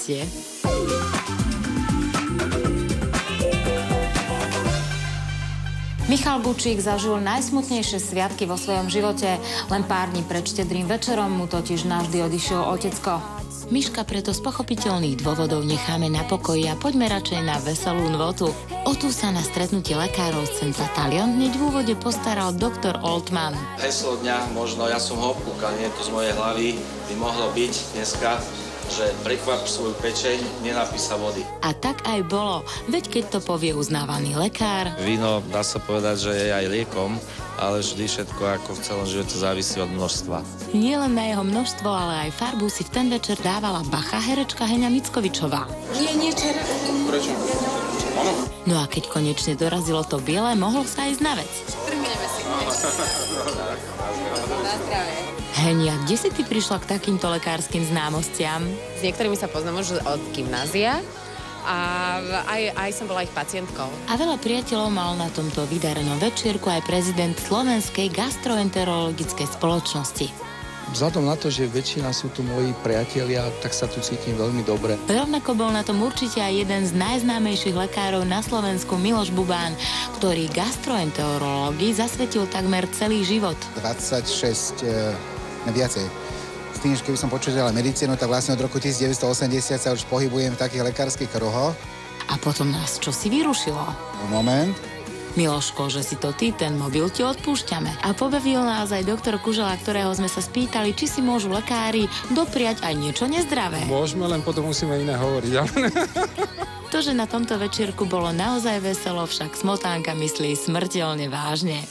šťastie. Michal Bučík zažil najsmutnejšie sviatky vo svojom živote. Len pár dní pred štedrým večerom mu totiž navždy odišiel otecko. Miška preto z pochopiteľných dôvodov necháme na pokoji a poďme radšej na veselú nôtu. O tú sa na stretnutie lekárov z centra Talion hneď v úvode postaral doktor Oltmann. Heslo dňa, možno ja som ho opúkal, nie je to z mojej hlavy, by mohlo byť dneska, že prekvap svoju pečeň, nenapí sa vody. A tak aj bolo, veď keď to povie uznávaný lekár. Víno, dá sa povedať, že je aj liekom, ale vždy všetko ako v celom živote závisí od množstva. Nie len na jeho množstvo, ale aj farbu si v ten večer dávala bacha herečka Heňa Mickovičová. Nie, Prečo? No a keď konečne dorazilo to biele, mohlo sa ísť na vec. Trhneme si. Na zdravie. Henia, kde si ty prišla k takýmto lekárskym známostiam? S niektorými sa poznám už od gymnázia a aj som bola ich pacientkou. A veľa priateľov mal na tomto vydarenom večierku aj prezident Slovenskej gastroenterologickej spoločnosti. Vzhľadom na to, že väčšina sú tu moji priatelia, tak sa tu cítim veľmi dobre. Rovnako bol na tom určite aj jeden z najznámejších lekárov na Slovensku, Miloš Bubán, ktorý gastroenterológii zasvetil takmer celý život. 26 viacej. S tým, že keby som počul ale medicínu, tak vlastne od roku 1980 sa už pohybujem v takých lekárskych kruhoch. A potom nás čosi vyrušilo. Moment. Miloško, že si to ty, ten mobil ti odpúšťame. A pobavil nás aj doktor Kužela, ktorého sme sa spýtali, či si môžu lekári dopriať aj niečo nezdravé. Môžeme, len potom musíme iné hovoriť. To, že na tomto večierku bolo naozaj veselo, však smotánka myslí smrteľne vážne.